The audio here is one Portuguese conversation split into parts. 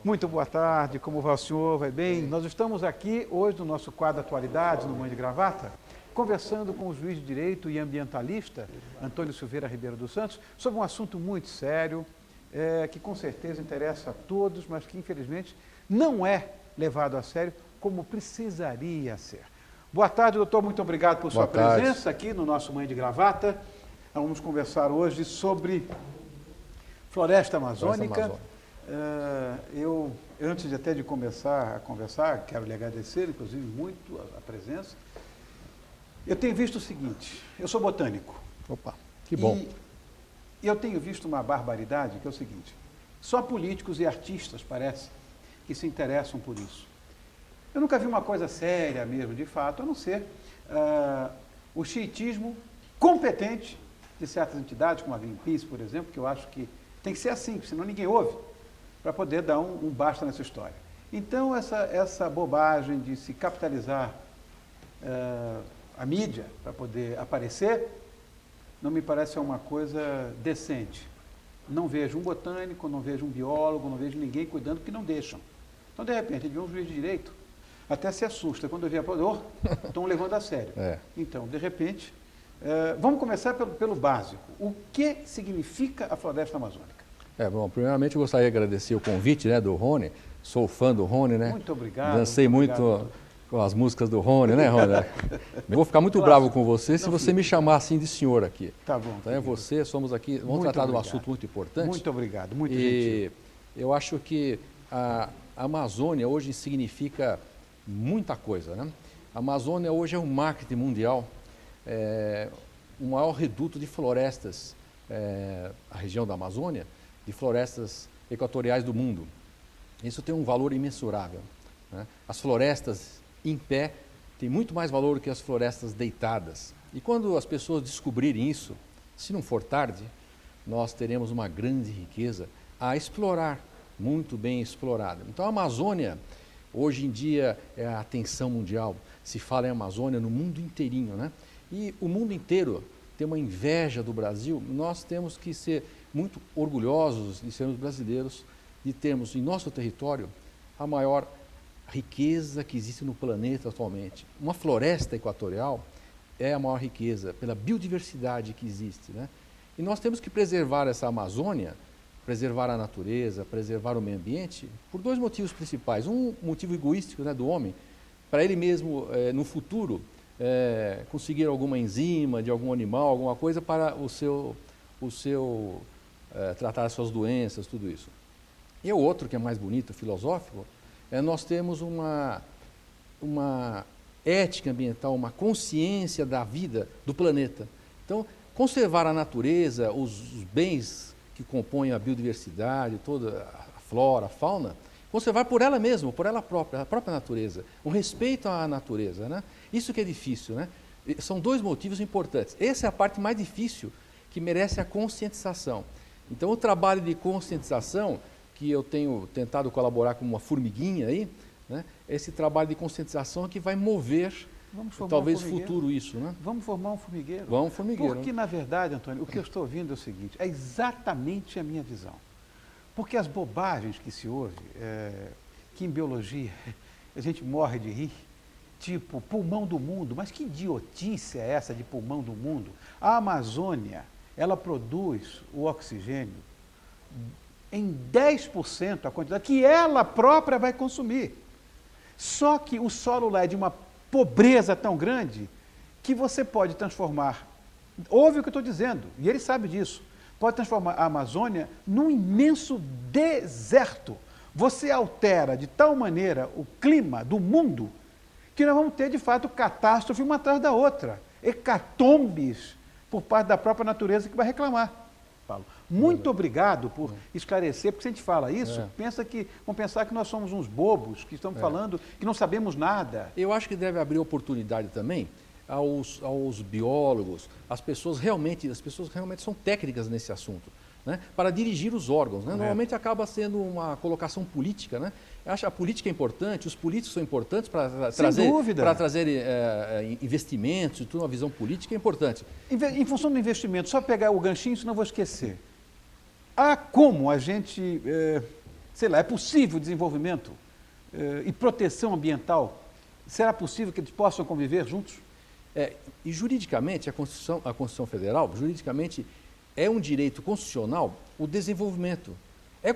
Muito boa tarde, como vai o senhor? Vai bem? Nós estamos aqui hoje no nosso quadro Atualidades, no Mãe de Gravata, conversando com o juiz de direito e ambientalista, Antônio Silveira Ribeiro dos Santos, sobre um assunto muito sério, que com certeza interessa a todos, mas que infelizmente não é levado a sério como precisaria ser. Boa tarde, doutor, muito obrigado por sua presença aqui no nosso Mãe de Gravata. Nós vamos conversar hoje sobre floresta amazônica. Eu, antes de até de começar a conversar, quero lhe agradecer, inclusive, muito a presença. Eu tenho visto o seguinte, eu sou botânico. Opa, que bom. E eu tenho visto uma barbaridade, que é o seguinte, só políticos e artistas, parece, que se interessam por isso. Eu nunca vi uma coisa séria mesmo, de fato, a não ser o xiitismo competente de certas entidades, como a Greenpeace, por exemplo, que eu acho que tem que ser assim, senão ninguém ouve, para poder dar um basta nessa história. Então, essa bobagem de se capitalizar a mídia para poder aparecer, não me parece uma coisa decente. Não vejo um botânico, não vejo um biólogo, não vejo ninguém cuidando, que não deixam. Então, de repente, vê um juiz de direito, até se assusta quando vê estão levando a sério. Então, de repente, vamos começar pelo básico. O que significa a floresta amazônica? Bom, primeiramente eu gostaria de agradecer o convite, né, do Rony. Sou fã do Rony, né? Muito obrigado. Dancei muito com as músicas do Rony, né, Rony? Eu vou ficar muito bravo com você se você me chamar assim de senhor aqui. Tá bom. Então é você, somos aqui, vamos tratar de um assunto muito importante. Muito obrigado, muito gentil. Eu acho que a Amazônia hoje significa muita coisa, né? A Amazônia hoje é um marketing mundial, o maior reduto de florestas, a região da Amazônia, de florestas equatoriais do mundo. Isso tem um valor imensurável, né? As florestas em pé têm muito mais valor que as florestas deitadas. E quando as pessoas descobrirem isso, se não for tarde, nós teremos uma grande riqueza a explorar, muito bem explorada. Então a Amazônia, hoje em dia, é a atenção mundial. Se fala em Amazônia no mundo inteirinho, né? E o mundo inteiro tem uma inveja do Brasil. Nós temos que ser muito orgulhosos de sermos brasileiros, de termos em nosso território a maior riqueza que existe no planeta atualmente. Uma floresta equatorial é a maior riqueza pela biodiversidade que existe, né? E nós temos que preservar essa Amazônia, preservar a natureza, preservar o meio ambiente, por dois motivos principais. Um motivo egoístico, né, do homem, para ele mesmo, no futuro, conseguir alguma enzima de algum animal, alguma coisa para tratar as suas doenças, tudo isso. E o outro, que é mais bonito, filosófico, nós temos uma ética ambiental, uma consciência da vida do planeta. Então, conservar a natureza, os bens que compõem a biodiversidade, toda a flora, a fauna, conservar por ela mesma, por ela própria, a própria natureza, o respeito à natureza, né? Isso que é difícil, né? São dois motivos importantes. Essa é a parte mais difícil, que merece a conscientização. Então, o trabalho de conscientização, que eu tenho tentado colaborar com uma formiguinha aí, né? Esse trabalho de conscientização é que vai mover, talvez, futuro isso, né? Vamos formar um formigueiro? Vamos, formigueiro. Porque, na verdade, Antônio, o que eu estou ouvindo é o seguinte, é exatamente a minha visão. Porque as bobagens que se ouve, que em biologia a gente morre de rir, tipo pulmão do mundo, mas que idiotice é essa de pulmão do mundo? A Amazônia, ela produz o oxigênio em 10% a quantidade que ela própria vai consumir. Só que o solo lá é de uma pobreza tão grande que você pode transformar, ouve o que eu estou dizendo, e ele sabe disso, pode transformar a Amazônia num imenso deserto. Você altera de tal maneira o clima do mundo que nós vamos ter, de fato, catástrofe uma atrás da outra, hecatombes por parte da própria natureza que vai reclamar. Paulo, muito obrigado por esclarecer, porque se a gente fala isso, vamos pensar que nós somos uns bobos, que estamos falando, que não sabemos nada. Eu acho que deve abrir oportunidade também aos biólogos, as pessoas realmente são técnicas nesse assunto, né, para dirigir os órgãos, né? Normalmente acaba sendo uma colocação política, né? Eu acho que a política é importante, os políticos são importantes para trazer investimentos e tudo, uma visão política é importante. Em função do investimento, só pegar o ganchinho, senão eu vou esquecer. Há como a gente sei lá, é possível desenvolvimento e proteção ambiental? Será possível que eles possam conviver juntos? E juridicamente, a Constituição Federal, juridicamente, é um direito constitucional o desenvolvimento. É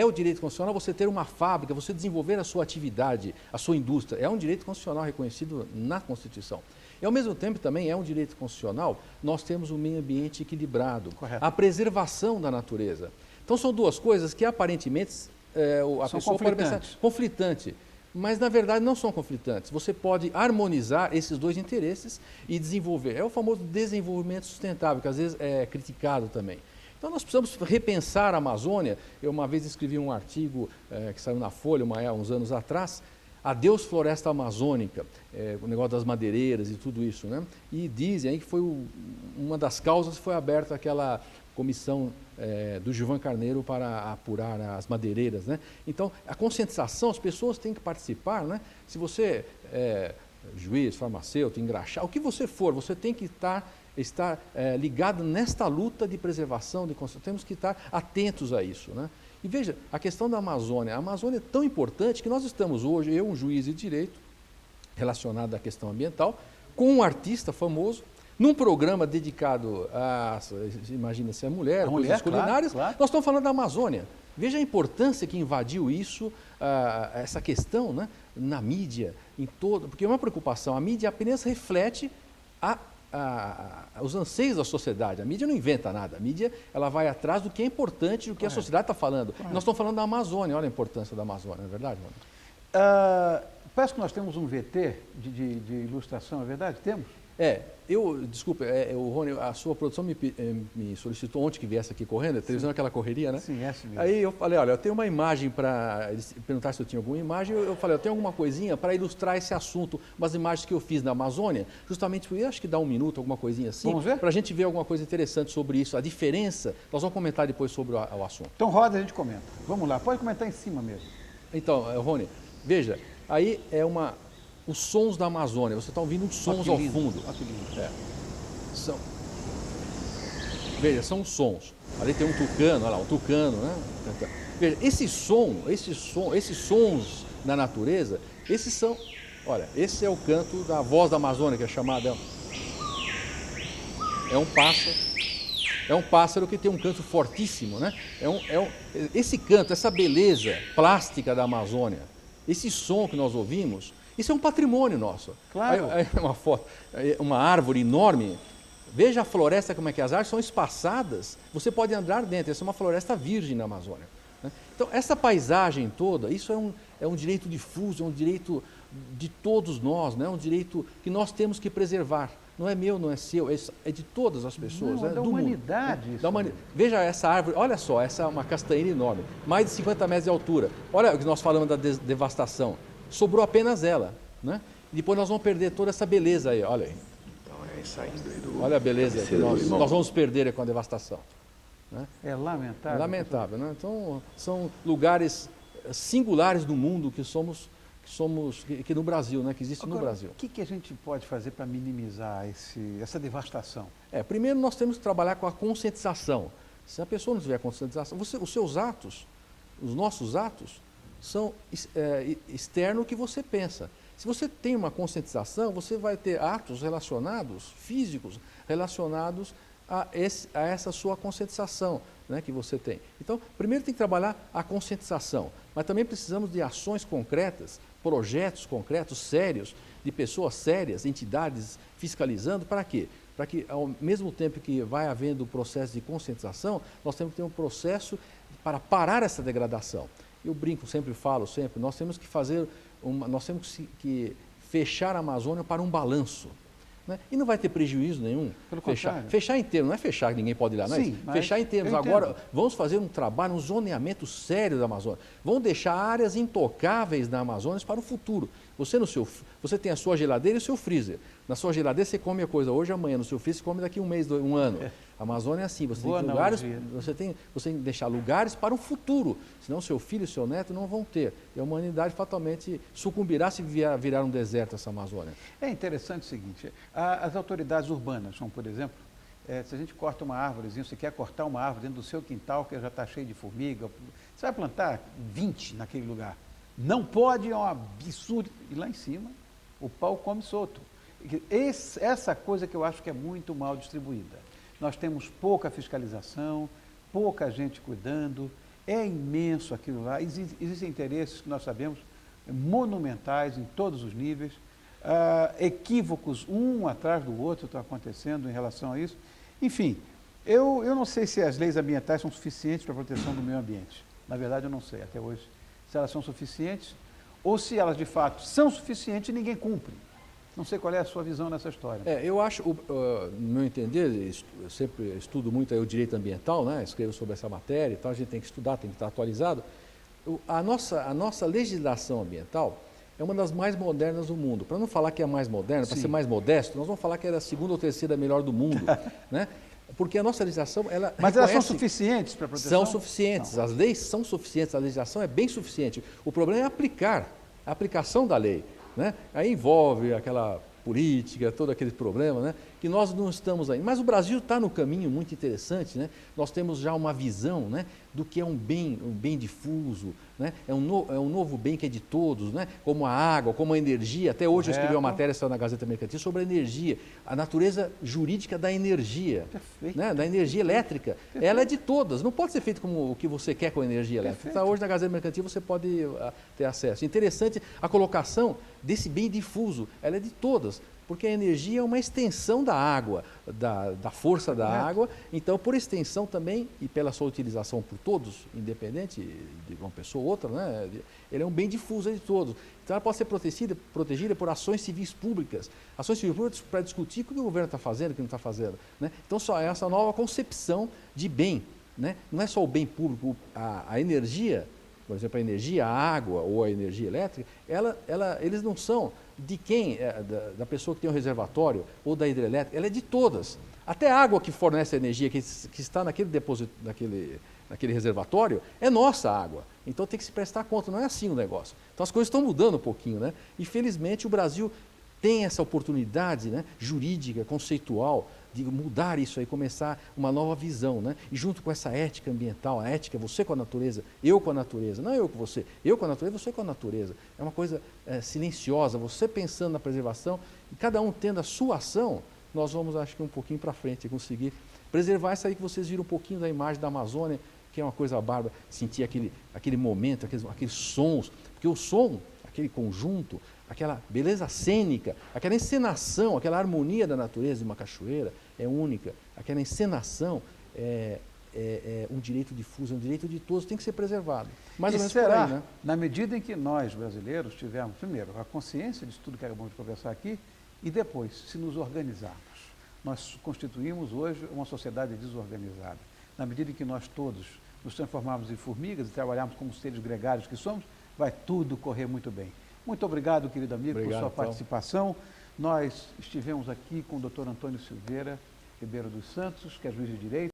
o direito constitucional você ter uma fábrica, você desenvolver a sua atividade, a sua indústria. É um direito constitucional reconhecido na Constituição. E, ao mesmo tempo, também é um direito constitucional nós temos um meio ambiente equilibrado, correto, a preservação da natureza. Então, são duas coisas que, aparentemente, a são pessoa pode pensar conflitante, mas, na verdade, não são conflitantes. Você pode harmonizar esses dois interesses e desenvolver. É o famoso desenvolvimento sustentável, que às vezes é criticado também. Então, nós precisamos repensar a Amazônia. Eu, uma vez, escrevi um artigo que saiu na Folha, uns anos atrás, Adeus Floresta Amazônica, o negócio das madeireiras e tudo isso, né? E dizem aí que foi uma das causas foi aberta aquela comissão do Gilvan Carneiro para apurar as madeireiras, né? Então, a conscientização, as pessoas têm que participar, né? Se você é juiz, farmacêutico, engraxar, o que você for, você tem que estar ligado nesta luta de preservação, de construção. Temos que estar atentos a isso, né? E veja, a questão da Amazônia. A Amazônia é tão importante que nós estamos hoje, eu, um juiz de direito, relacionado à questão ambiental, com um artista famoso, num programa dedicado imagina-se a mulher, coisas culinárias, claro. Nós estamos falando da Amazônia. Veja a importância que invadiu isso, essa questão, né, na mídia, porque é uma preocupação. A mídia apenas reflete os anseios da sociedade. A mídia não inventa nada. A mídia ela vai atrás do que é importante, do que a sociedade está falando. Nós estamos falando da Amazônia. Olha a importância da Amazônia, não é verdade, Rony? Parece que nós temos um VT de ilustração, é verdade? Temos? Desculpa, Rony, a sua produção me solicitou ontem que viesse aqui correndo, a televisão é aquela correria, né? Sim, é assim mesmo. Aí eu falei, olha, eu tenho uma imagem para... Eles perguntaram se eu tinha alguma imagem, eu falei, eu tenho alguma coisinha para ilustrar esse assunto, umas imagens que eu fiz na Amazônia, justamente, eu acho que dá um minuto, alguma coisinha assim. Vamos ver? Para a gente ver alguma coisa interessante sobre isso, a diferença, nós vamos comentar depois sobre o assunto. Então roda, a gente comenta. Vamos lá, pode comentar em cima mesmo. Então, Rony, veja, aí os sons da Amazônia, você está ouvindo os sons ao fundo. Veja, são os sons. Ali tem um tucano, olha lá, um tucano, né? Veja, esses sons da natureza, esses são, olha, esse é o canto da voz da Amazônia, que é chamada, é um pássaro que tem um canto fortíssimo, né? Esse canto, essa beleza plástica da Amazônia, esse som que nós ouvimos, isso é um patrimônio nosso. Claro. Uma foto, uma árvore enorme. Veja a floresta, como é que as árvores são espaçadas. Você pode andar dentro. Essa é uma floresta virgem na Amazônia, né? Então, essa paisagem toda, isso é um direito difuso, é um direito de todos nós, né? É um direito que nós temos que preservar. Não é meu, não é seu, é de todas as pessoas. Não, é da do humanidade. mundo, isso. da humanidade. Veja essa árvore, olha só, essa é uma castanheira enorme, mais de 50 metros de altura. Olha o que nós falamos da devastação. Sobrou apenas ela, né? E depois nós vamos perder toda essa beleza aí, olha aí. Então saindo aí do... Olha a beleza que nós vamos perder com a devastação, né? É lamentável. É lamentável, né? Então, são lugares singulares do mundo que no Brasil, né? Que existe no Brasil. O que a gente pode fazer para minimizar essa devastação? Primeiro nós temos que trabalhar com a conscientização. Se a pessoa não tiver conscientização, os seus atos, os nossos atos, são externo ao que você pensa. Se você tem uma conscientização, você vai ter atos relacionados, físicos, relacionados a essa sua conscientização, né, que você tem. Então, primeiro tem que trabalhar a conscientização, mas também precisamos de ações concretas, projetos concretos, sérios, de pessoas sérias, entidades fiscalizando, para quê? Para que, ao mesmo tempo que vai havendo o processo de conscientização, nós temos que ter um processo para parar essa degradação. Eu brinco, falo sempre, nós temos que fechar a Amazônia para um balanço, né? E não vai ter prejuízo nenhum. Pelo contrário. Fechar em termos, não é fechar que ninguém pode ir lá, não é? Sim, Fechar em termos. Agora, vamos fazer um trabalho, um zoneamento sério da Amazônia. Vamos deixar áreas intocáveis na Amazônia para o futuro. Você tem a sua geladeira e o seu freezer. Na sua geladeira você come a coisa hoje, amanhã. No seu freezer você come daqui um mês, um ano. A Amazônia é assim, você tem que deixar lugares para o futuro, senão seu filho e seu neto não vão ter. E a humanidade fatalmente sucumbirá se virar um deserto essa Amazônia. É interessante o seguinte, as autoridades urbanas, como por exemplo, Se a gente corta uma árvorezinha, você quer cortar uma árvore dentro do seu quintal, que já está cheio de formiga, você vai plantar 20 naquele lugar. Não pode, é um absurdo. E lá em cima, o pau come solto. Essa coisa que eu acho que é muito mal distribuída. Nós temos pouca fiscalização, pouca gente cuidando, é imenso aquilo lá, existem interesses que nós sabemos, monumentais em todos os níveis, equívocos um atrás do outro estão acontecendo em relação a isso. Enfim, eu não sei se as leis ambientais são suficientes para a proteção do meio ambiente. Na verdade, eu não sei até hoje se elas são suficientes ou se elas de fato são suficientes e ninguém cumpre. Não sei qual é a sua visão nessa história. Eu acho, no meu entender, eu sempre estudo muito aí o direito ambiental, né? Escrevo sobre essa matéria e tal, a gente tem que estudar, tem que estar atualizado. A nossa legislação ambiental é uma das mais modernas do mundo. Para não falar que é a mais moderna, para ser mais modesto, nós vamos falar que era a segunda ou terceira melhor do mundo, né? Porque a nossa legislação, ela Mas elas são suficientes para a proteção? São suficientes, as leis são suficientes, a legislação é bem suficiente. O problema é a aplicação da lei, né? Aí envolve aquela política, todo aquele problema, né? Que nós não estamos aí. Mas o Brasil está no caminho muito interessante, né? Nós temos já uma visão, né, do que é um bem difuso, né? É um novo bem que é de todos, né? Como a água, como a energia. Até hoje eu escrevi uma matéria na Gazeta Mercantil sobre a energia, a natureza jurídica da energia, né? Da energia elétrica. Ela é de todas, não pode ser feito como o que você quer com a energia elétrica. Então, hoje na Gazeta Mercantil você pode ter acesso. Interessante a colocação desse bem difuso, ela é de todas. Porque a energia é uma extensão da água, da força da água, então por extensão também, e pela sua utilização por todos, independente de uma pessoa ou outra, né, ele é um bem difuso de todos. Então ela pode ser protegida por ações civis públicas, para discutir o que o governo está fazendo, o que não está fazendo, né? Então só essa nova concepção de bem, né? Não é só o bem público, a energia, por exemplo, a energia, a água ou a energia elétrica, eles não são de quem, da pessoa que tem um reservatório ou da hidrelétrica, ela é de todas. Até a água que fornece a energia, que está naquele depósito, naquele reservatório, é nossa água. Então tem que se prestar conta, não é assim o negócio. Então as coisas estão mudando um pouquinho, né? E felizmente o Brasil tem essa oportunidade, né, jurídica, conceitual, de mudar isso aí, começar uma nova visão, né? E junto com essa ética ambiental, a ética, você com a natureza, eu com a natureza, não eu com você, eu com a natureza, você com a natureza. É uma coisa silenciosa, você pensando na preservação, e cada um tendo a sua ação, nós vamos, acho que um pouquinho para frente, conseguir preservar isso aí que vocês viram um pouquinho da imagem da Amazônia, que é uma coisa bárbara, sentir aquele momento, aqueles sons, porque o som, aquele conjunto, aquela beleza cênica, aquela encenação, aquela harmonia da natureza de uma cachoeira é única. Aquela encenação é um direito difuso, é um direito de todos, tem que ser preservado. Mais ou menos por aí, né? Na medida em que nós, brasileiros, tivermos, primeiro, a consciência disso tudo que acabamos de conversar aqui, e depois, se nos organizarmos. Nós constituímos hoje uma sociedade desorganizada. Na medida em que nós todos nos transformarmos em formigas e trabalharmos como seres gregários que somos, vai tudo correr muito bem. Muito obrigado, querido amigo, por sua participação. Nós estivemos aqui com o Dr. Antônio Silveira Ribeiro dos Santos, que é juiz de direito.